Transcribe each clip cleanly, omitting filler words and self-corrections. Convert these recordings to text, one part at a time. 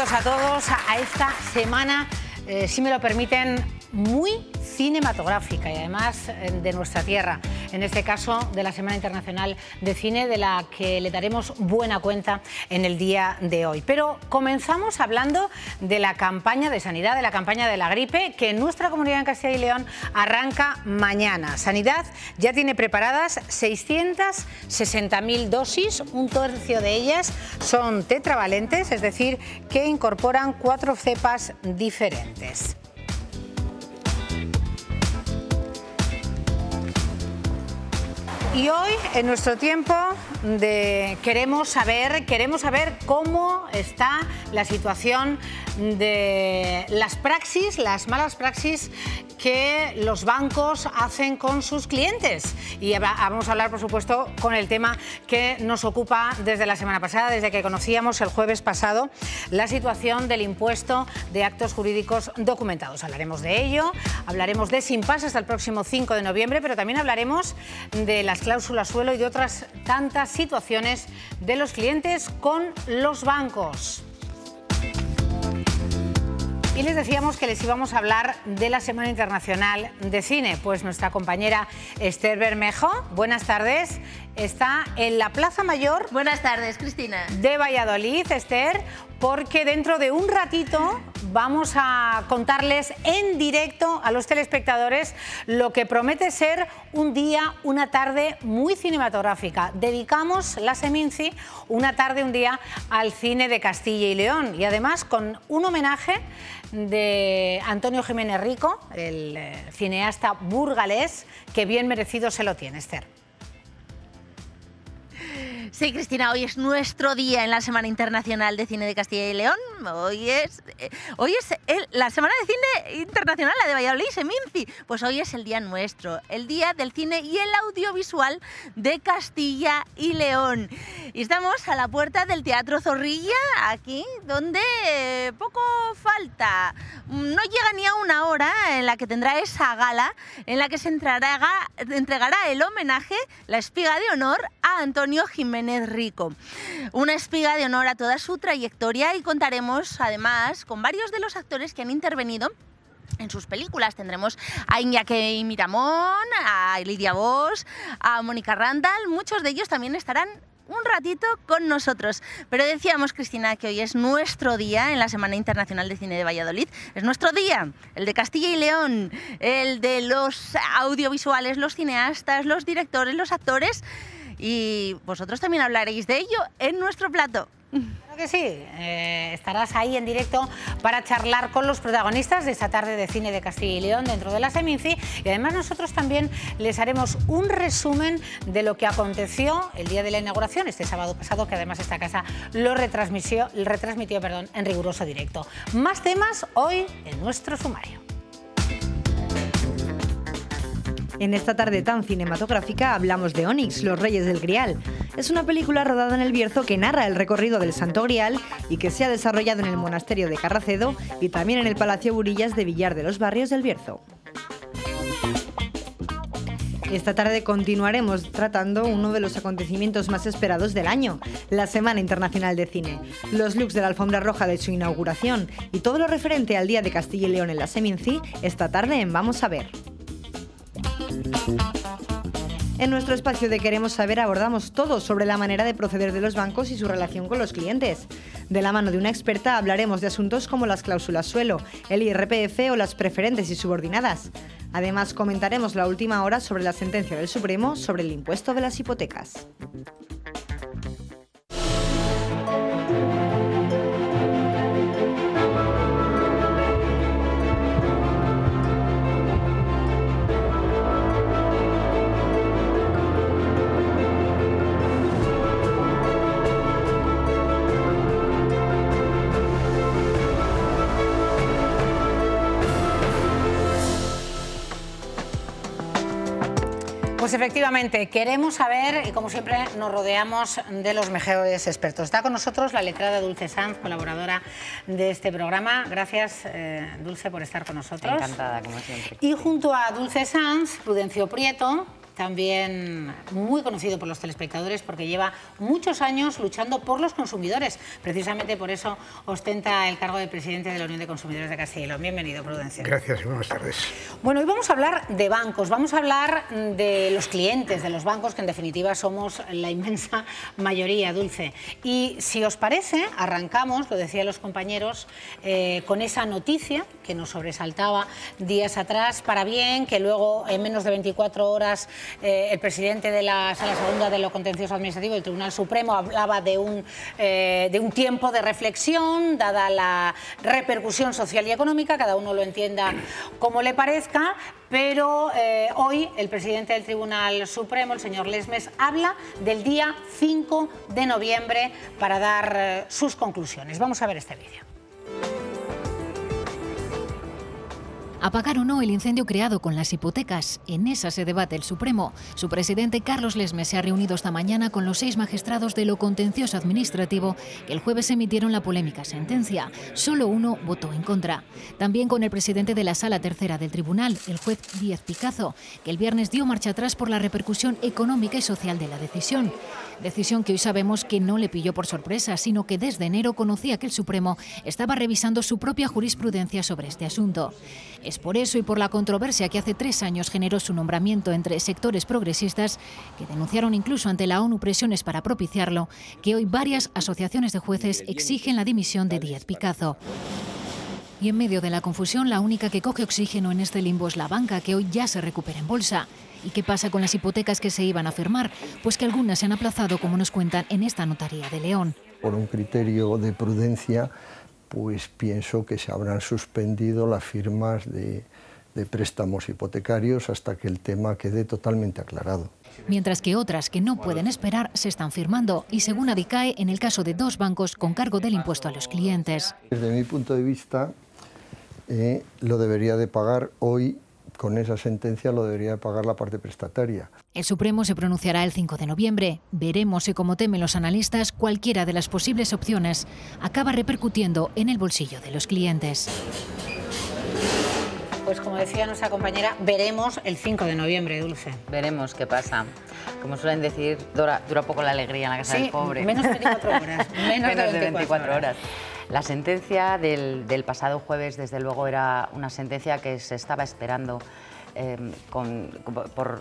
bienvenidos a todos a esta semana, si me lo permiten, muy cinematográfica y además de nuestra tierra, en este caso de la Semana Internacional de Cine, de la que le daremos buena cuenta en el día de hoy. Pero comenzamos hablando de la campaña de sanidad, de la campaña de la gripe, que en nuestra comunidad en Castilla y León arranca mañana. Sanidad ya tiene preparadas 660.000 dosis, un tercio de ellas son tetravalentes, es decir, que incorporan 4 cepas diferentes. Y hoy, en nuestro tiempo, queremos saber cómo está la situación de las malas praxis que los bancos hacen con sus clientes. Y vamos a hablar, por supuesto, con el tema que nos ocupa desde la semana pasada, desde que conocíamos el jueves pasado la situación del impuesto de actos jurídicos documentados. Hablaremos de ello, hablaremos de Sin Paz hasta el próximo 5 de noviembre, pero también hablaremos de las cláusulas suelo y de otras tantas situaciones de los clientes con los bancos. Y les decíamos que les íbamos a hablar de la Semana Internacional de Cine. Pues nuestra compañera Esther Bermejo, buenas tardes, está en la Plaza Mayor. Buenas tardes, Cristina. De Valladolid, Esther, porque dentro de un ratito vamos a contarles en directo a los telespectadores lo que promete ser un día, una tarde muy cinematográfica. Dedicamos la Seminci una tarde, un día al cine de Castilla y León y además con un homenaje de Antonio Jiménez Rico, el cineasta burgalés, que bien merecido se lo tiene, Esther. Sí, Cristina, hoy es nuestro día en la Semana Internacional de Cine de Castilla y León. Hoy es la Semana de Cine Internacional, la de Valladolid, Seminci. Pues hoy es el día nuestro, el día del cine y el audiovisual de Castilla y León. Y estamos a la puerta del Teatro Zorrilla, aquí, donde poco falta. No llega ni a una hora en la que tendrá esa gala, en la que se entregará el homenaje, la espiga de honor, a Antonio Jiménez Rico. Una espiga de honor a toda su trayectoria y contaremos además con varios de los actores que han intervenido en sus películas. Tendremos a Iñaki Miramón, a Lidia Bosch, a Mónica Randall. Muchos de ellos también estarán un ratito con nosotros. Pero decíamos, Cristina, que hoy es nuestro día en la Semana Internacional de Cine de Valladolid. Es nuestro día, el de Castilla y León, el de los audiovisuales, los cineastas, los directores, los actores. Y vosotros también hablaréis de ello en nuestro plato. Claro que sí, estarás ahí en directo para charlar con los protagonistas de esta tarde de cine de Castilla y León dentro de la Seminci y además nosotros también les haremos un resumen de lo que aconteció el día de la inauguración, este sábado pasado, que además esta casa lo retransmitió en riguroso directo. Más temas hoy en nuestro sumario. En esta tarde tan cinematográfica hablamos de Onix, los Reyes del Grial. Es una película rodada en el Bierzo que narra el recorrido del Santo Grial y que se ha desarrollado en el monasterio de Carracedo y también en el Palacio Burillas de Villar de los Barrios del Bierzo. Esta tarde continuaremos tratando uno de los acontecimientos más esperados del año, la Semana Internacional de Cine, los looks de la alfombra roja de su inauguración y todo lo referente al Día de Castilla y León en la Seminci, esta tarde en Vamos a Ver. En nuestro espacio de Queremos Saber abordamos todo sobre la manera de proceder de los bancos y su relación con los clientes. De la mano de una experta hablaremos de asuntos como las cláusulas suelo, el IRPF o las preferentes y subordinadas. Además, comentaremos la última hora sobre la sentencia del Supremo sobre el impuesto de las hipotecas. Pues efectivamente, queremos saber y como siempre nos rodeamos de los mejores expertos. Está con nosotros la letrada Dulce Sanz, colaboradora de este programa. Gracias, Dulce, por estar con nosotros. Encantada, como siempre. Y junto a Dulce Sanz, Prudencio Prieto, también muy conocido por los telespectadores porque lleva muchos años luchando por los consumidores. Precisamente por eso ostenta el cargo de presidente de la Unión de Consumidores de Castilla y León. Bienvenido, Prudencio. Gracias y buenas tardes. Bueno, hoy vamos a hablar de bancos, vamos a hablar de los clientes de los bancos, que en definitiva somos la inmensa mayoría, Dulce. Y si os parece, arrancamos, lo decían los compañeros, con esa noticia que nos sobresaltaba días atrás, para bien, que luego en menos de 24 horas el presidente de la Sala Segunda de lo Contencioso Administrativo del Tribunal Supremo hablaba de un tiempo de reflexión, dada la repercusión social y económica, cada uno lo entienda como le parezca, pero hoy el presidente del Tribunal Supremo, el señor Lesmes, habla del día 5 de noviembre para dar sus conclusiones. Vamos a ver este vídeo. ¿Apagar o no el incendio creado con las hipotecas? En esa se debate el Supremo. Su presidente, Carlos Lesmes, se ha reunido esta mañana con los 6 magistrados de lo contencioso administrativo que el jueves emitieron la polémica sentencia. Solo uno votó en contra. También con el presidente de la Sala Tercera del Tribunal, el juez Díez Picazo, que el viernes dio marcha atrás por la repercusión económica y social de la decisión. Decisión que hoy sabemos que no le pilló por sorpresa, sino que desde enero conocía que el Supremo estaba revisando su propia jurisprudencia sobre este asunto. Es por eso y por la controversia que hace 3 años generó su nombramiento entre sectores progresistas, que denunciaron incluso ante la ONU presiones para propiciarlo, que hoy varias asociaciones de jueces exigen la dimisión de Díez Picazo. Y en medio de la confusión, la única que coge oxígeno en este limbo es la banca, que hoy ya se recupera en bolsa. ¿Y qué pasa con las hipotecas que se iban a firmar? Pues que algunas se han aplazado, como nos cuentan en esta notaría de León. Por un criterio de prudencia, pues pienso que se habrán suspendido las firmas de préstamos hipotecarios hasta que el tema quede totalmente aclarado. Mientras que otras que no pueden esperar se están firmando, y según Adicae, en el caso de 2 bancos con cargo del impuesto a los clientes. Desde mi punto de vista, lo debería de pagar hoy. Con esa sentencia lo debería de pagar la parte prestataria. El Supremo se pronunciará el 5 de noviembre. Veremos si, como temen los analistas, cualquiera de las posibles opciones acaba repercutiendo en el bolsillo de los clientes. Pues como decía nuestra compañera, veremos el 5 de noviembre, Dulce. Veremos qué pasa. Como suelen decir, dura poco la alegría en la casa del pobre. Menos de 24 horas. Menos de 24 horas. La sentencia del pasado jueves, desde luego, era una sentencia que se estaba esperando,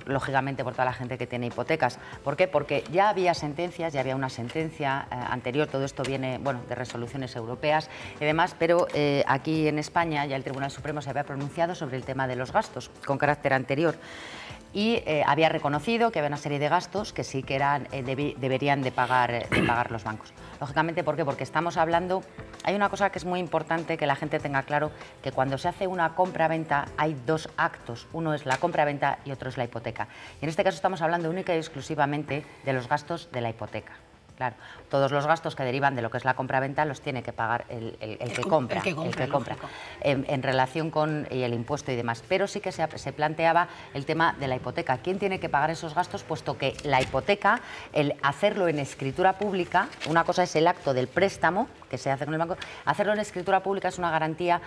lógicamente, por toda la gente que tiene hipotecas. ¿Por qué? Porque ya había sentencias, ya había una sentencia anterior, todo esto viene, bueno, de resoluciones europeas y demás, pero aquí en España ya el Tribunal Supremo se había pronunciado sobre el tema de los gastos con carácter anterior. Y había reconocido que había una serie de gastos que sí que deberían de pagar los bancos. Lógicamente, ¿por qué? Porque estamos hablando, hay una cosa que es muy importante que la gente tenga claro, que cuando se hace una compra-venta hay 2 actos, uno es la compra-venta y otro es la hipoteca. Y en este caso estamos hablando única y exclusivamente de los gastos de la hipoteca. Claro, todos los gastos que derivan de lo que es la compra-venta los tiene que pagar el que compra. En relación con el impuesto y demás. Pero sí que se planteaba el tema de la hipoteca. ¿Quién tiene que pagar esos gastos? Puesto que la hipoteca, el hacerlo en escritura pública, una cosa es el acto del préstamo que se hace con el banco, hacerlo en escritura pública es una garantía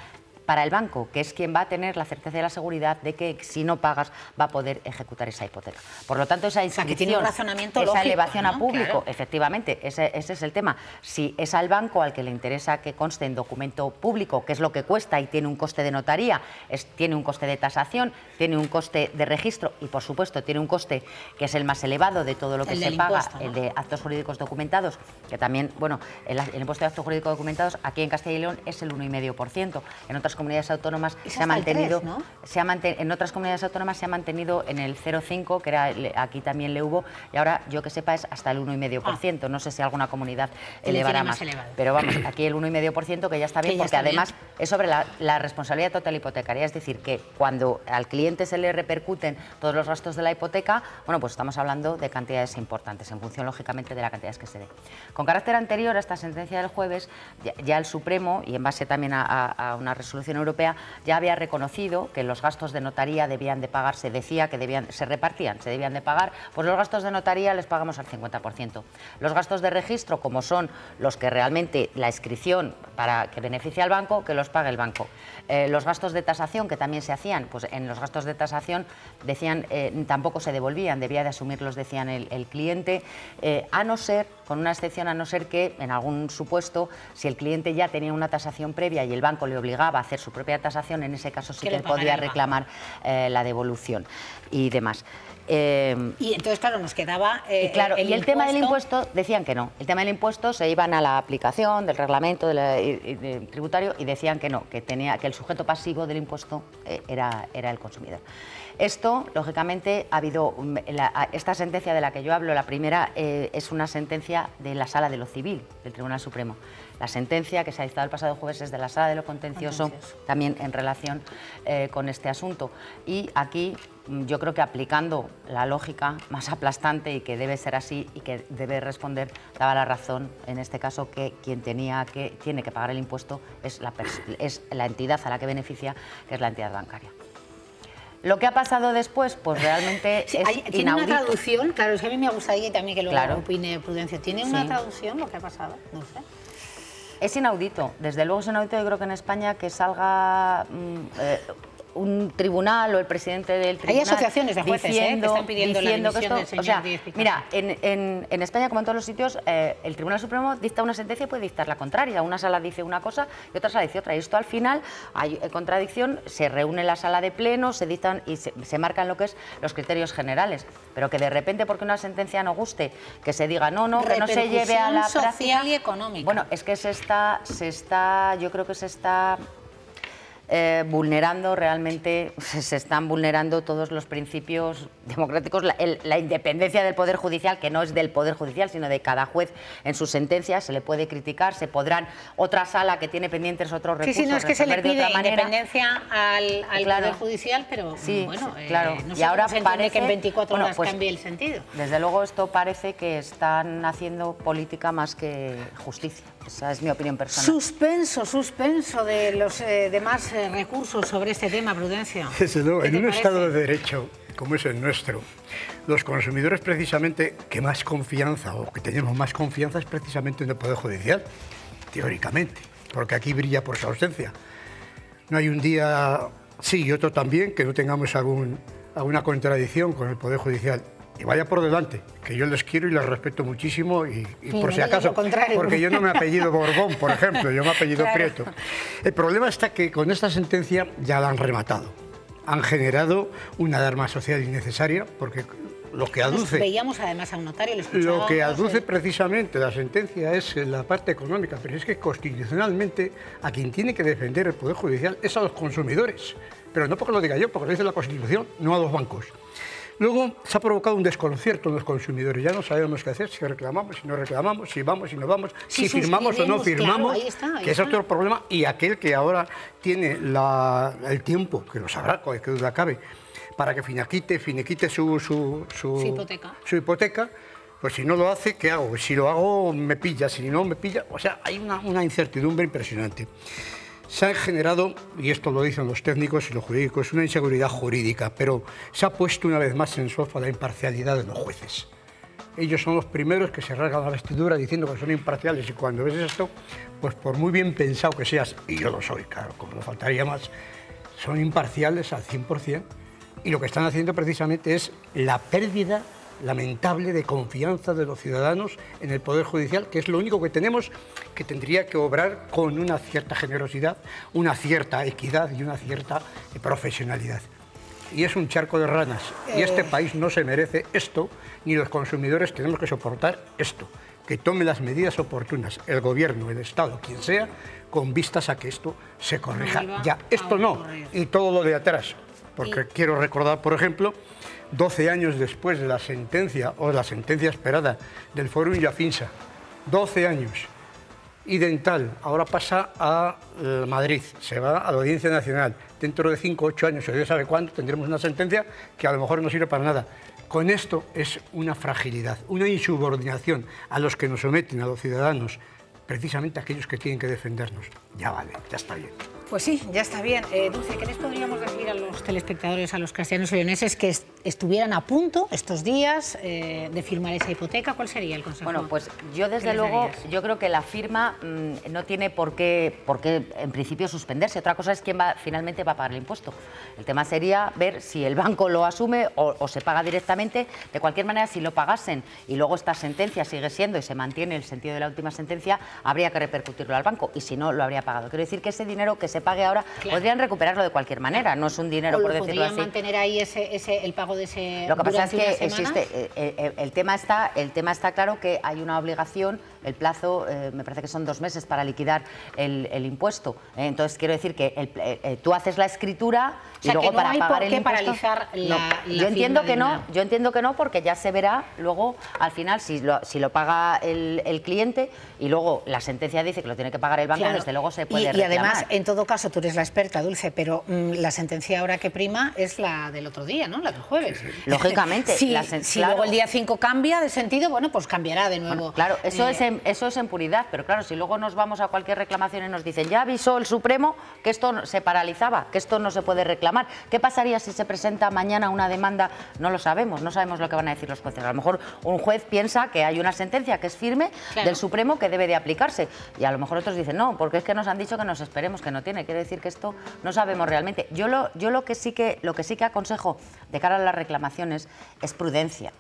para el banco, que es quien va a tener la certeza y la seguridad de que si no pagas va a poder ejecutar esa hipoteca. Por lo tanto, esa inscripción, que tiene un razonamiento esa lógico, elevación a público, claro. Efectivamente, ese es el tema. Si es al banco al que le interesa que conste en documento público, que es lo que cuesta y tiene un coste de notaría, tiene un coste de tasación, tiene un coste de registro y, por supuesto, tiene un coste que es el más elevado de todo lo que se paga, impuesto, ¿no? El de actos jurídicos documentados, que también, bueno, el impuesto de actos jurídicos documentados aquí en Castilla y León es el 1,5%. En otras comunidades autónomas se ha mantenido, 3, ¿no? En otras comunidades autónomas se ha mantenido en el 0,5, que era aquí también le hubo, y ahora, yo que sepa, es hasta el 1,5%. No sé si alguna comunidad elevará más. Pero vamos, aquí el 1,5%, que ya está bien, porque además es sobre la responsabilidad total hipotecaria. Es decir, que cuando al cliente se le repercuten todos los gastos de la hipoteca, bueno, pues estamos hablando de cantidades importantes, en función, lógicamente, de las cantidades que se dé. Con carácter anterior a esta sentencia del jueves, ya el Supremo, y en base también a una resolución legislación europea ya había reconocido que los gastos de notaría debían de pagar, se decía que se repartían, se debían de pagar, pues los gastos de notaría les pagamos al 50%. Los gastos de registro, como son los que realmente la inscripción para que beneficie al banco, que los pague el banco. Los gastos de tasación que también se hacían, pues en los gastos de tasación decían tampoco se devolvían, debía de asumirlos, decían el cliente, a no ser, con una excepción, a no ser que en algún supuesto, si el cliente ya tenía una tasación previa y el banco le obligaba a hacer su propia tasación, en ese caso sí que él podía reclamar la devolución y demás. Y entonces, claro, nos quedaba y el tema del impuesto, decían que no. El tema del impuesto se iban a la aplicación del reglamento del tributario y decían que no, que el sujeto pasivo del impuesto era el consumidor. Esto, lógicamente, ha habido esta sentencia de la que yo hablo, la primera, es una sentencia de la Sala de lo Civil del Tribunal Supremo. La sentencia que se ha dictado el pasado jueves es de la Sala de lo Contencioso, también en relación con este asunto. Y aquí yo creo que aplicando la lógica más aplastante y que debe ser así y que debe responder, daba la razón, en este caso, que quien tiene que pagar el impuesto es la entidad a la que beneficia, que es la entidad bancaria. Lo que ha pasado después, pues realmente es inaudito. ¿Tiene una traducción? Claro, es que a mí me gustaría también que lo opine Prudencia. ¿Tiene una traducción lo que ha pasado? No sé. Es inaudito, desde luego es inaudito. Yo creo que en España que salga un tribunal o el presidente del tribunal... Hay asociaciones de jueces que están pidiendo la dimisión del señor Díez Picasso. Mira, en España, como en todos los sitios, el Tribunal Supremo dicta una sentencia y puede dictar la contraria. Una sala dice una cosa y otra sala dice otra. Y esto al final hay contradicción, se reúne la sala de pleno, se dictan y se marcan lo que es los criterios generales. Pero que de repente, porque una sentencia no guste, que se diga no, que no se lleve a la práctica... social y económica. Bueno, es que yo creo que se está... vulnerando realmente, se están vulnerando todos los principios democráticos, la independencia del Poder Judicial, que no es del Poder Judicial, sino de cada juez en sus sentencias, se le puede criticar, se podrán, otra sala que tiene pendientes otros recursos, no es que se le pide independencia al Poder Judicial, pero bueno, no sé, y ahora parece que en 24 horas cambie el sentido. Desde luego esto parece que están haciendo política más que justicia. Esa es mi opinión personal. Suspenso de los demás recursos sobre este tema, Prudencia. Desde luego, en un Estado de Derecho como es el nuestro, los consumidores precisamente que más confianza o que tenemos más confianza es precisamente en el Poder Judicial, teóricamente, porque aquí brilla por su ausencia. No hay un día sí y otro también que no tengamos alguna contradicción con el Poder Judicial. Y vaya por delante, que yo les quiero y les respeto muchísimo y por si acaso, porque yo no me apellido Borbón, por ejemplo, yo me apellido Prieto. El problema está que con esta sentencia ya la han rematado. Han generado una alarma social innecesaria, porque lo que aduce... Veíamos además a un notario, lo que aduce precisamente la sentencia es la parte económica, pero es que constitucionalmente a quien tiene que defender el Poder Judicial es a los consumidores. Pero no porque lo diga yo, porque lo dice la Constitución, no a los bancos. Luego se ha provocado un desconcierto en los consumidores. Ya no sabemos qué hacer, si reclamamos, si no reclamamos, si vamos, si no vamos, si firmamos o no firmamos, claro, ahí que es otro problema. Y aquel que ahora tiene el tiempo, que lo sabrá, que duda cabe, para que finiquite su hipoteca, pues si no lo hace, ¿qué hago? Si lo hago, me pilla, si no me pilla... O sea, hay una incertidumbre impresionante. Se han generado, y esto lo dicen los técnicos y los jurídicos, una inseguridad jurídica, pero se ha puesto una vez más en solfa la imparcialidad de los jueces. Ellos son los primeros que se rasgan la vestidura diciendo que son imparciales, y cuando ves esto, pues por muy bien pensado que seas, y yo lo soy, claro, como no faltaría más, son imparciales al 100%, y lo que están haciendo precisamente es la pérdida lamentable de confianza de los ciudadanos en el Poder Judicial, que es lo único que tenemos, que tendría que obrar con una cierta generosidad, una cierta equidad y una cierta profesionalidad. Y es un charco de ranas, y este país no se merece esto, ni los consumidores tenemos que soportar esto. Que tome las medidas oportunas, el Gobierno, el Estado, quien sea, con vistas a que esto se corrija. Ya, esto no, y todo lo de atrás. Porque quiero recordar, por ejemplo, 12 años después de la sentencia, o la sentencia esperada del Fórum Yafinsa, 12 años, y Dental ahora pasa a Madrid, se va a la Audiencia Nacional. Dentro de 5 o 8 años, o Dios sabe cuándo, tendremos una sentencia que a lo mejor no sirve para nada. Con esto es una fragilidad, una insubordinación a los que nos someten, a los ciudadanos, precisamente aquellos que tienen que defendernos. Ya vale, ya está bien. Pues sí, ya está bien. Dulce, ¿qué les podríamos decir a los telespectadores, a los castellanos y leoneses que estuvieran a punto estos días de firmar esa hipoteca? ¿Cuál sería el consejo? Bueno, pues yo desde luego, yo creo que la firma no tiene por qué en principio suspenderse. Otra cosa es quién finalmente va a pagar el impuesto. El tema sería ver si el banco lo asume o se paga directamente. De cualquier manera, si lo pagasen y luego esta sentencia sigue siendo y se mantiene el sentido de la última sentencia, habría que repercutirlo al banco y si no, lo habría pagado. Quiero decir que ese dinero que se pague ahora, claro, podrían recuperarlo de cualquier manera, no es un dinero, por decirlo así. ¿Podrían mantener ahí el pago de ese? Lo que pasa es que existe, el tema está claro que hay una obligación, el plazo, me parece que son 2 meses para liquidar el impuesto. Entonces, quiero decir que tú haces la escritura y luego para pagar el impuesto... paralizar la yo entiendo que no, porque ya se verá luego, al final, si lo paga el cliente y luego la sentencia dice que lo tiene que pagar el banco, claro, desde luego se puede reclamar. Y además, en todo caso, tú eres la experta, Dulce, pero la sentencia ahora que prima es la del otro día, ¿no? La del jueves. Lógicamente. Si claro, luego el día 5 cambia de sentido, bueno, pues cambiará de nuevo. Bueno, claro, eso es en puridad, pero claro, si luego nos vamos a cualquier reclamación y nos dicen, ya avisó el Supremo que esto se paralizaba, que esto no se puede reclamar. ¿Qué pasaría si se presenta mañana una demanda? No lo sabemos, no sabemos lo que van a decir los jueces. A lo mejor un juez piensa que hay una sentencia que es firme, claro, del Supremo que debe de aplicarse y a lo mejor otros dicen, no, porque es que nos han dicho que nos esperemos, que no tiene. Quiere decir que esto no sabemos realmente. Yo lo que sí que aconsejo de cara a las reclamaciones es prudencia.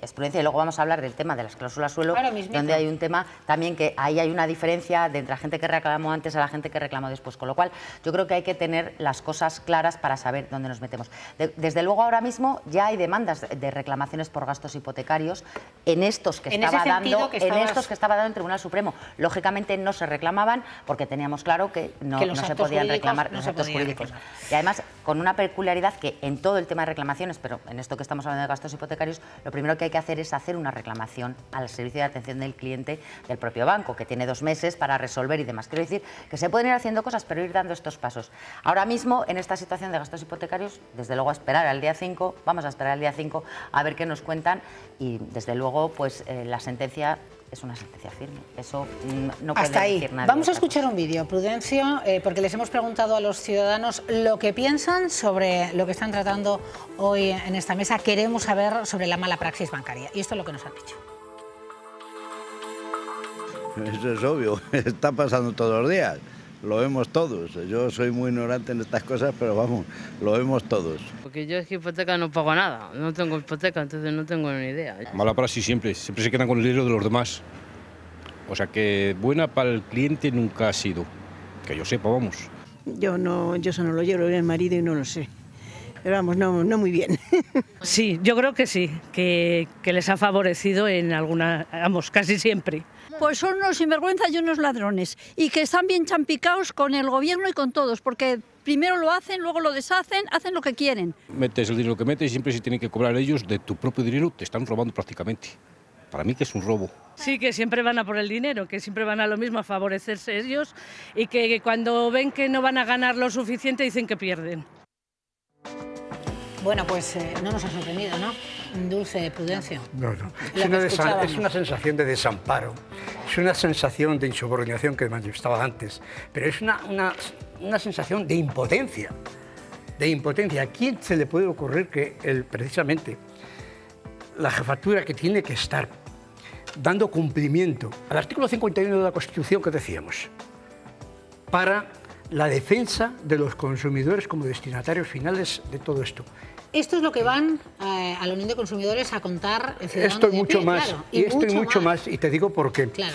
Es prudencia y luego vamos a hablar del tema de las cláusulas suelo, donde hay un tema también que ahí hay una diferencia de entre la gente que reclamó antes a la gente que reclamó después, con lo cual yo creo que hay que tener las cosas claras para saber dónde nos metemos. Desde luego ahora mismo ya hay demandas de reclamaciones por gastos hipotecarios en estos que estaba dando el Tribunal Supremo. Lógicamente no se reclamaban porque teníamos claro que no se podían reclamar los actos jurídicos. Y además con una peculiaridad que en todo el tema de reclamaciones, pero en esto que estamos hablando de gastos hipotecarios, lo primero que hay que hacer es hacer una reclamación al servicio de atención del cliente del propio banco, que tiene 2 meses para resolver y demás. Quiero decir que se pueden ir haciendo cosas, pero ir dando estos pasos. Ahora mismo, en esta situación de gastos hipotecarios, desde luego a esperar al día 5, vamos a esperar al día 5 a ver qué nos cuentan y desde luego pues la sentencia es una sentencia firme. Eso no puede decir nadie. Vamos a escuchar un vídeo, Prudencio, porque les hemos preguntado a los ciudadanos lo que piensan sobre lo que están tratando hoy en esta mesa. Queremos saber sobre la mala praxis bancaria. Y esto es lo que nos han dicho. Eso es obvio, está pasando todos los días. Lo vemos todos. Yo soy muy ignorante en estas cosas, pero vamos, lo vemos todos. Porque yo es que hipoteca no pago nada, no tengo hipoteca, entonces no tengo ni idea. Mala praxis siempre se quedan con el dinero de los demás. O sea que buena para el cliente nunca ha sido, que yo sepa, vamos. Yo eso no lo llevo, el marido y no lo sé. Pero vamos, no muy bien. Sí, yo creo que sí, que les ha favorecido en alguna, vamos, casi siempre. Pues son unos sinvergüenzas y unos ladrones, y que están bien champicaos con el gobierno y con todos, porque primero lo hacen, luego lo deshacen, hacen lo que quieren. Metes el dinero que metes y siempre se tienen que cobrar ellos de tu propio dinero, te están robando prácticamente. Para mí que es un robo. Sí, que siempre van a por el dinero, que siempre van a lo mismo, a favorecerse ellos, y que cuando ven que no van a ganar lo suficiente dicen que pierden. Bueno, pues no nos ha sorprendido, ¿no? Dulce, Prudencio. No. Es una sensación de desamparo, es una sensación de insubordinación que manifestaba antes, pero es una sensación de impotencia. ¿A quién se le puede ocurrir que precisamente la jefatura que tiene que estar dando cumplimiento al artículo 51 de la Constitución que decíamos, para la defensa de los consumidores como destinatarios finales de todo esto? Esto es lo que van a la Unión de Consumidores a contar en Ciudadanos Esto y de mucho pie, más, claro, y mucho más, y te digo por qué. Claro.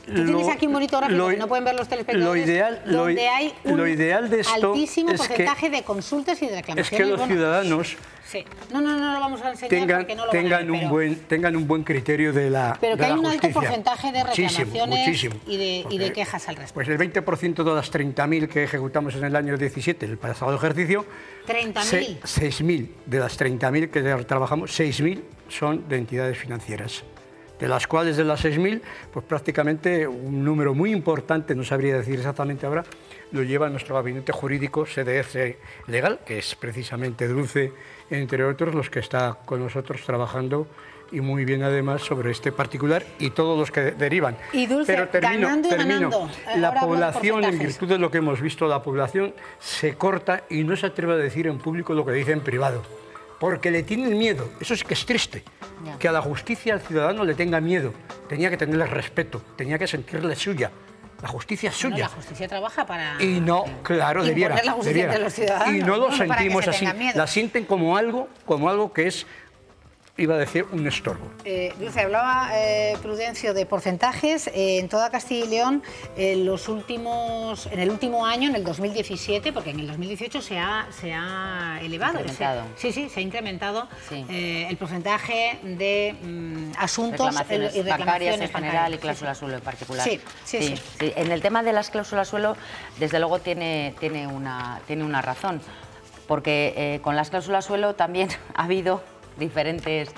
Tú tienes aquí un bonito gráfico que no pueden ver los telespectadores, donde hay un altísimo porcentaje de consultas y de reclamaciones. Es que los ciudadanos sí. No lo vamos a enseñar porque no lo tengan un buen criterio de la justicia. Pero que hay un alto porcentaje de reclamaciones muchísimo. Y de quejas al respecto. Pues el 20% de las 30.000 que ejecutamos en el año 17, el pasado ejercicio, 30.000. 6.000 de las 30.000 que trabajamos, 6.000 son de entidades financieras. De las cuales de las 6.000, pues prácticamente un número muy importante, no sabría decir exactamente ahora, lo lleva nuestro gabinete jurídico CDF Legal, que es precisamente Dulce, entre otros, los que está con nosotros trabajando y muy bien además sobre este particular y todos los que derivan. Y Dulce, pero termino. Ganando. La población, en virtud de lo que hemos visto, la población se corta y no se atreve a decir en público lo que dice en privado, porque le tienen miedo. Eso sí que es triste, que a la justicia, al ciudadano le tenga miedo. Tenía que tenerle respeto, tenía que sentirle suya. La justicia es suya. La justicia trabaja para... Y no, claro, debiera. La justicia entre los ciudadanos, y no lo sentimos para que se así. miedo. La sienten como algo que es, iba a decir, un estorbo. Dulce, hablaba Prudencio de porcentajes. En toda Castilla y León, en el último año, en el 2017, porque en el 2018 se ha elevado. Incrementado. Sí, se ha incrementado el porcentaje de asuntos y reclamaciones bancarias en general y cláusulas suelo en particular. Sí. En el tema de las cláusulas suelo, desde luego tiene una razón, porque con las cláusulas suelo también ha habido diferentes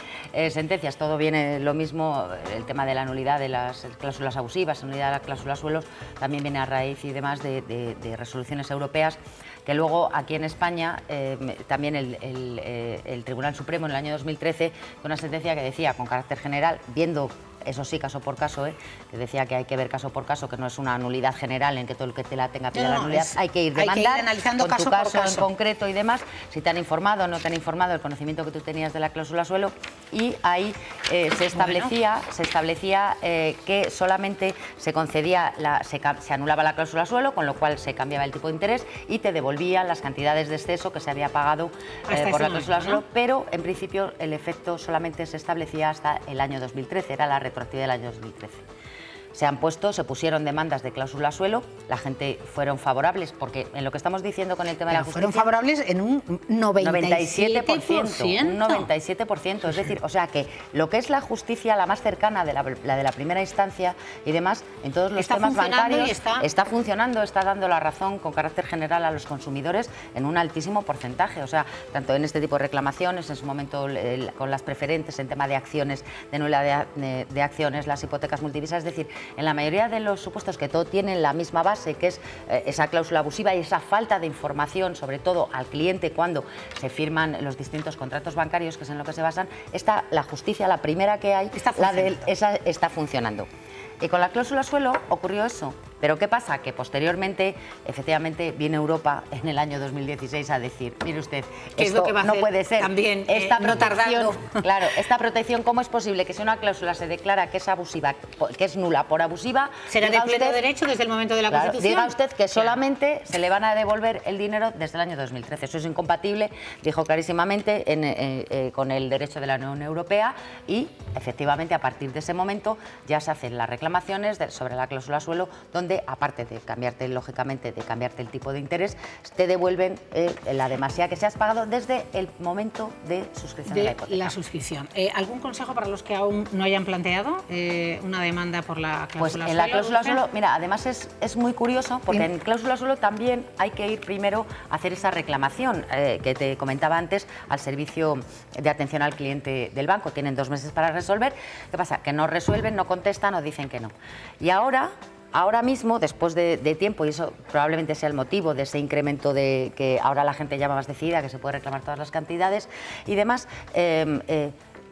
sentencias. Todo viene lo mismo, el tema de la nulidad de las cláusulas abusivas, nulidad de las cláusulas suelos, también viene a raíz y demás de resoluciones europeas, que luego aquí en España también el Tribunal Supremo en el año 2013, con una sentencia que decía con carácter general, viendo eso sí, caso por caso, que decía que hay que ver caso por caso, que no es una nulidad general en que todo el que te la tenga pida la nulidad, hay que ir demandar, analizando con caso tu caso por caso en concreto y demás, si te han informado o no te han informado, el conocimiento que tú tenías de la cláusula suelo, y ahí se establecía que solamente se concedía, se anulaba la cláusula suelo, con lo cual se cambiaba el tipo de interés y te devolvían las cantidades de exceso que se había pagado por la cláusula suelo, pero en principio el efecto solamente se establecía hasta el año 2013, era la retroactividad del año 2013. Se pusieron demandas de cláusula suelo, la gente fueron favorables, porque en lo que estamos diciendo con el tema de la justicia... Fueron favorables en un 97%. Un 97%, es decir, o sea que lo que es la justicia, la más cercana, la de la primera instancia y demás, en todos los temas bancarios, está funcionando, está dando la razón con carácter general a los consumidores en un altísimo porcentaje, o sea, tanto en este tipo de reclamaciones, en su momento con las preferentes, en tema de acciones, de nulidad de acciones, las hipotecas multivisas, es decir, en la mayoría de los supuestos que todo tienen la misma base, que es esa cláusula abusiva y esa falta de información, sobre todo al cliente cuando se firman los distintos contratos bancarios, que es en lo que se basan, la justicia, la primera que hay, está funcionando. Y con la cláusula suelo ocurrió eso. Pero ¿qué pasa? Que posteriormente, efectivamente, viene Europa en el año 2016 a decir, mire usted, esto no puede ser. También, esta no tardando. Claro, esta protección, ¿cómo es posible que si una cláusula se declara que es abusiva, que es nula por abusiva, será de pleno derecho desde el momento de la Constitución? Diga usted que solamente se le van a devolver el dinero desde el año 2013. Eso es incompatible, dijo clarísimamente, con el derecho de la Unión Europea y, efectivamente, a partir de ese momento ya se hacen las reclamaciones sobre la cláusula suelo, donde aparte de cambiarte, lógicamente, de cambiarte el tipo de interés, te devuelven la demasía que se has pagado desde el momento de suscripción de la hipoteca. La suscripción. ¿Algún consejo para los que aún no hayan planteado una demanda por la cláusula suelo? Pues en la cláusula suelo, mira, además es muy curioso, porque en cláusula suelo también hay que ir primero a hacer esa reclamación que te comentaba antes al servicio de atención al cliente del banco. Tienen 2 meses para resolver. ¿Qué pasa? Que no resuelven, no contestan o dicen que no. Y ahora mismo, después de tiempo, y eso probablemente sea el motivo de ese incremento de que ahora la gente llama más decidida, que se puede reclamar todas las cantidades y demás,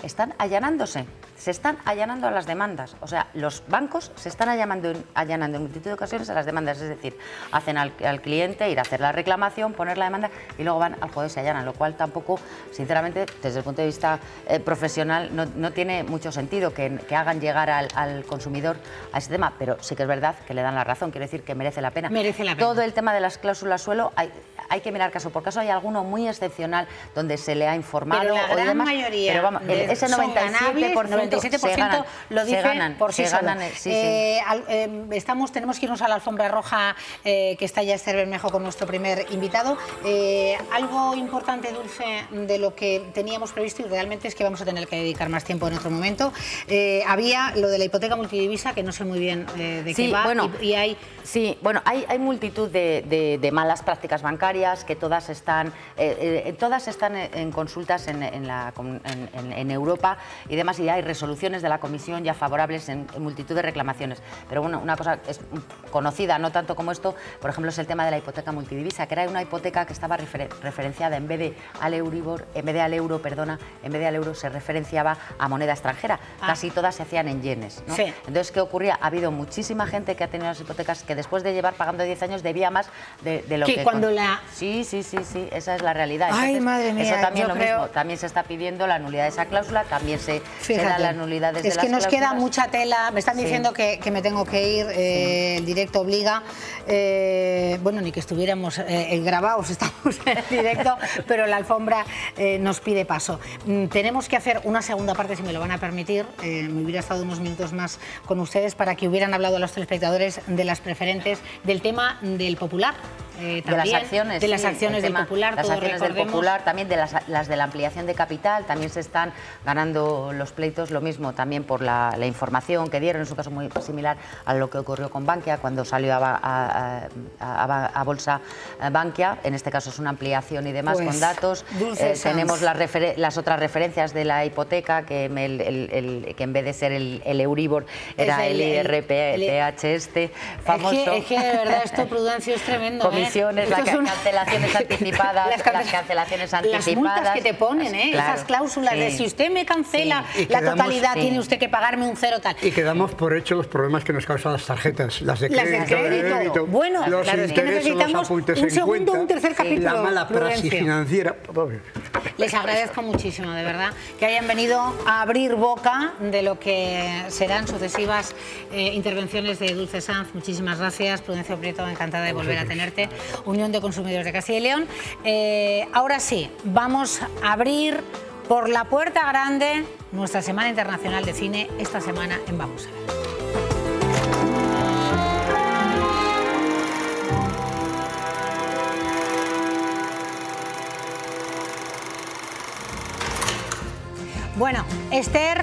están allanándose. Se están allanando a las demandas. O sea, los bancos se están allanando en multitud de ocasiones a las demandas. Es decir, hacen al cliente ir a hacer la reclamación, poner la demanda y luego van al juez y se allanan. Lo cual tampoco, sinceramente, desde el punto de vista profesional, no tiene mucho sentido que hagan llegar al consumidor a ese tema. Pero sí que es verdad que le dan la razón. Quiero decir que merece la pena. Merece la pena. Todo el tema de las cláusulas suelo hay que mirar caso por caso. Hay alguno muy excepcional donde se le ha informado. Pero la o gran demás, mayoría pero vamos, ese 97% 97% lo dice por sí solo. Tenemos que irnos a la alfombra roja, que está ya Esther Bermejo con nuestro primer invitado. Algo importante, Dulce, de lo que teníamos previsto, y realmente es que vamos a tener que dedicar más tiempo en otro momento. Había lo de la hipoteca multidivisa, que no sé muy bien de qué va. Bueno, y hay... Sí, bueno, hay multitud de malas prácticas bancarias varias que todas están en consultas en Europa y demás, y hay resoluciones de la Comisión ya favorables en multitud de reclamaciones. Pero bueno, una cosa es conocida, no tanto como esto, por ejemplo, es el tema de la hipoteca multidivisa, que era una hipoteca que estaba referenciada en vez de al Euribor, en vez de al euro se referenciaba a moneda extranjera. Casi todas se hacían en yenes, ¿no? Sí. Entonces, ¿qué ocurría? Ha habido muchísima gente que ha tenido las hipotecas que después de llevar pagando 10 años debía más de lo que... cuando la... Sí, esa es la realidad. Ay, Entonces, madre mía, eso también yo lo creo... mismo. También se está pidiendo la nulidad de esa cláusula, también se dan las nulidades de las cláusulas. Es que nos queda mucha tela. Me están diciendo que me tengo que ir, el directo obliga. Bueno, ni que estuviéramos grabados, estamos en directo, pero la alfombra nos pide paso. Tenemos que hacer una segunda parte, si me lo van a permitir. Me hubiera estado unos minutos más con ustedes para que hubieran hablado a los telespectadores de las preferentes, del tema del Popular. También, de las acciones, de las acciones del Popular, las todos acciones del recordemos. Popular, también de las de la ampliación de capital, también se están ganando los pleitos, lo mismo también por la información que dieron, en su caso muy similar a lo que ocurrió con Bankia cuando salió a bolsa Bankia, en este caso es una ampliación y demás, pues, con datos. Tenemos las otras referencias de la hipoteca, que en vez de ser el Euribor era el IRPH famoso. Es que de verdad esto, Prudencio, es tremendo. Comisiones, las cancelaciones anticipadas, las multas que te ponen, claro, esas cláusulas de si usted me cancela la totalidad, tiene usted que pagarme un cero tal. Y quedamos por hecho los problemas que nos causan las tarjetas, las de crédito. Bueno, los claro, es que necesitamos un segundo, un tercer capítulo. La mala praxis financiera. Les agradezco muchísimo, de verdad, que hayan venido a abrir boca de lo que serán sucesivas intervenciones de Dulce Sanz. Muchísimas gracias, Prudencio Prieto, encantada de volver a tenerte. Unión de Consumidores de Castilla y León. Ahora sí, vamos a abrir por la puerta grande nuestra Semana Internacional de Cine esta semana en Vamos a Ver. Bueno, Esther,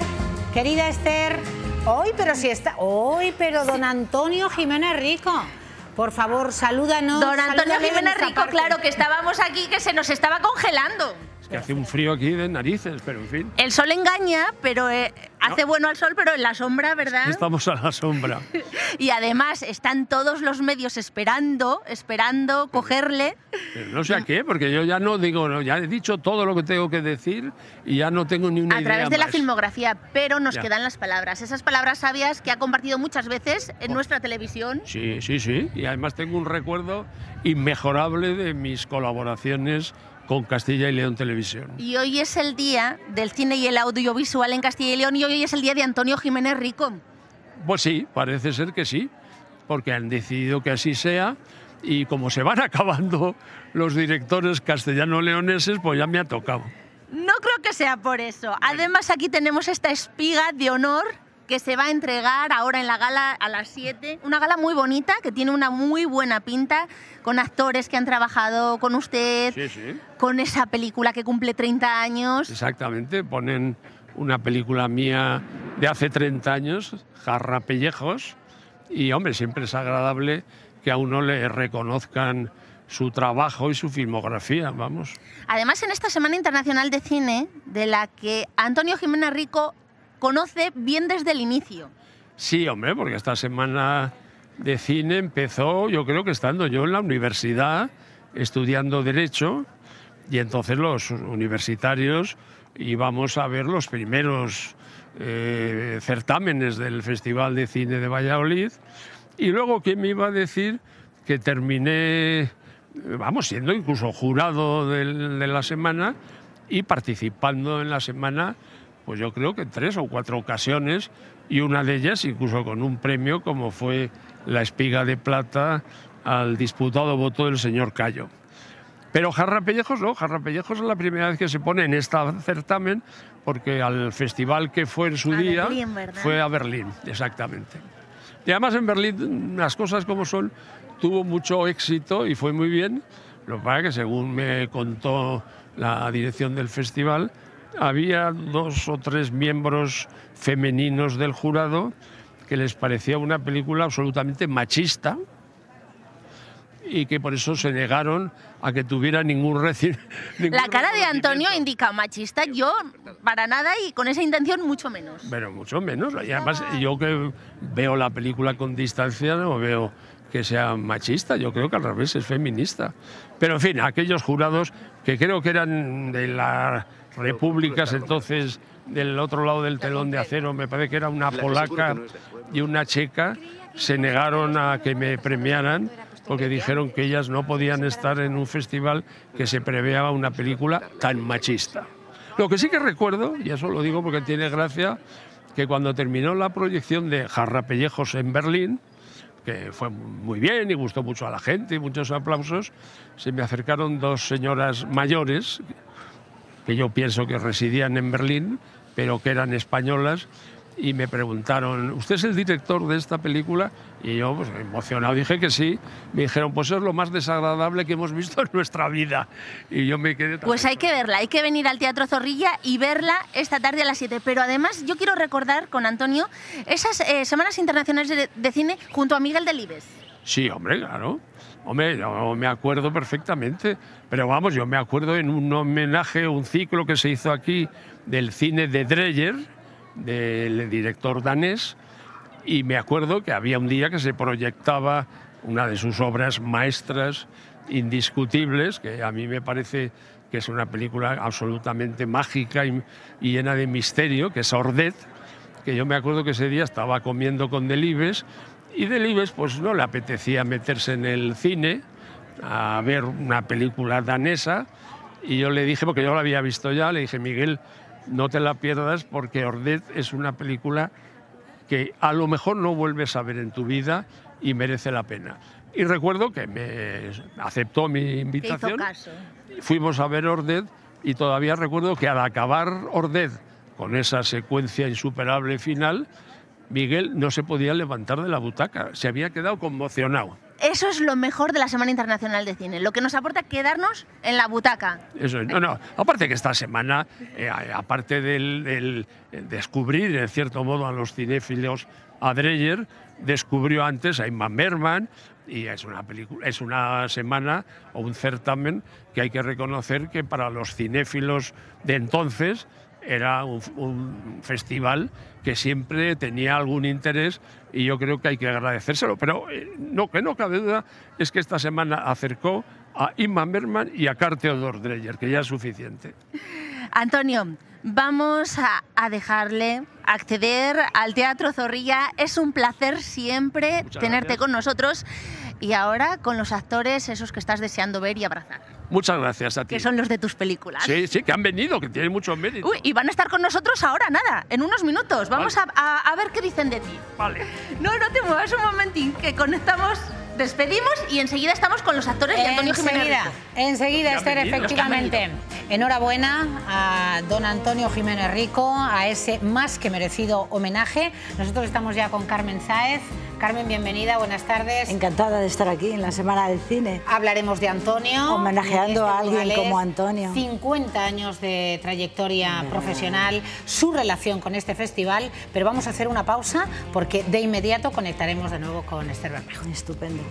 querida Esther, hoy, pero don Antonio Jiménez Rico. Por favor, salúdanos. Don Antonio Jiménez Rico, claro, que estábamos aquí, que se nos estaba congelando. Que hace un frío aquí de narices, pero en fin. El sol engaña, pero hace bueno al sol, pero en la sombra, ¿verdad? Estamos a la sombra. Y además están todos los medios esperando cogerle. Pero no sé a qué, porque yo ya no digo, ya he dicho todo lo que tengo que decir y ya no tengo ni una idea a través de la más. filmografía, pero nos quedan las palabras. Esas palabras sabias que ha compartido muchas veces en nuestra televisión. Sí. Y además tengo un recuerdo inmejorable de mis colaboraciones con Castilla y León Televisión. Y hoy es el día del cine y el audiovisual en Castilla y León, y hoy es el día de Antonio Jiménez Rico. Pues sí, parece ser que sí, porque han decidido que así sea, y como se van acabando los directores castellano-leoneses, pues ya me ha tocado. No creo que sea por eso. Además, aquí tenemos esta espiga de honor que se va a entregar ahora en la gala a las 7. Una gala muy bonita, que tiene una muy buena pinta, con actores que han trabajado con usted, con esa película que cumple 30 años. Exactamente, ponen una película mía de hace 30 años, Jarrapellejos, y hombre, siempre es agradable que a uno le reconozcan su trabajo y su filmografía, vamos. Además, en esta Semana Internacional de Cine, de la que Antonio Jiménez Rico conoce bien desde el inicio. Sí, hombre, porque esta Semana de Cine empezó, yo creo que estando yo en la universidad, estudiando Derecho, y entonces los universitarios íbamos a ver los primeros certámenes del Festival de Cine de Valladolid, y luego, ¿quién me iba a decir que terminé, vamos, siendo incluso jurado de la semana y participando en la semana, pues yo creo que en 3 o 4 ocasiones, y una de ellas incluso con un premio como fue la Espiga de Plata al disputado voto del señor Cayo. Pero Jarrapellejos no, Jarrapellejos es la primera vez que se pone en este certamen, porque al festival que fue en su día Berlín, ¿verdad? Fue a Berlín, exactamente. Y además en Berlín, las cosas como son, tuvo mucho éxito y fue muy bien. Lo que pasa es que, según me contó la dirección del festival, había 2 o 3 miembros femeninos del jurado que les parecía una película absolutamente machista y que por eso se negaron a que tuviera ningún La cara de Antonio indica machista, yo para nada y con esa intención mucho menos. Pero mucho menos, y además yo que veo la película con distancia no veo que sea machista, yo creo que al revés, es feminista. Pero en fin, aquellos jurados que creo que eran de las repúblicas entonces del otro lado del telón de acero, me parece que era una polaca y una checa, se negaron a que me premiaran porque dijeron que ellas no podían estar en un festival que se preveaba una película tan machista. Lo que sí que recuerdo, y eso lo digo porque tiene gracia, que cuando terminó la proyección de Jarrapellejos en Berlín, que fue muy bien y gustó mucho a la gente y muchos aplausos, se me acercaron dos señoras mayores, que yo pienso que residían en Berlín, pero que eran españolas, y me preguntaron, ¿usted es el director de esta película? Y yo, pues emocionado, dije que sí. Me dijeron, pues es lo más desagradable que hemos visto en nuestra vida. Y yo me quedé... Pues hay que verla, hay que venir al Teatro Zorrilla y verla esta tarde a las 7. Pero además yo quiero recordar con Antonio esas Semanas Internacionales de Cine junto a Miguel Delibes. Sí, hombre, claro. Hombre, yo me acuerdo perfectamente. Pero vamos, yo me acuerdo en un homenaje, un ciclo que se hizo aquí del cine de Dreyer, del director danés, y me acuerdo que había un día que se proyectaba una de sus obras maestras indiscutibles, que a mí me parece que es una película absolutamente mágica y llena de misterio, que es Ordet, que yo me acuerdo que ese día estaba comiendo con Delibes, y Delibes pues no le apetecía meterse en el cine a ver una película danesa, y yo le dije, porque yo la había visto ya, le dije, Miguel, no te la pierdas porque Ordet es una película que a lo mejor no vuelves a ver en tu vida y merece la pena. Y recuerdo que me aceptó mi invitación. Te hizo caso. Fuimos a ver Ordet y todavía recuerdo que al acabar Ordet con esa secuencia insuperable final, Miguel no se podía levantar de la butaca, se había quedado conmocionado. Eso es lo mejor de la Semana Internacional de Cine, lo que nos aporta quedarnos en la butaca. Eso, no, aparte que esta semana, aparte del descubrir, en cierto modo, a los cinéfilos a Dreyer, descubrió antes a Ingmar Bergman, y es una semana o un certamen que hay que reconocer que para los cinéfilos de entonces era un festival que siempre tenía algún interés y yo creo que hay que agradecérselo. Pero que no cabe duda es que esta semana acercó a Ingmar Bergman y a Karl Theodor Dreyer, que ya es suficiente. Antonio, vamos a dejarle acceder al Teatro Zorrilla. Es un placer siempre tenerte con nosotros y ahora con los actores, esos que estás deseando ver y abrazar. Muchas gracias a ti. Que son los de tus películas. Sí, que han venido, que tienen mucho mérito. Uy, y van a estar con nosotros ahora, nada, en unos minutos. Vamos a ver qué dicen de ti. Vale. No te muevas un momentín, que conectamos, despedimos y enseguida estamos con los actores de Antonio Jiménez Rico. Enseguida, Esther, efectivamente. Enhorabuena a don Antonio Jiménez Rico, a ese más que merecido homenaje. Nosotros estamos ya con Carmen Sáez. Carmen, bienvenida, buenas tardes. Encantada de estar aquí en la Semana del Cine. Hablaremos de Antonio. Homenajeando a alguien como Antonio. 50 años de trayectoria profesional, su relación con este festival, pero vamos a hacer una pausa porque de inmediato conectaremos de nuevo con Esther Bermejo. Estupendo.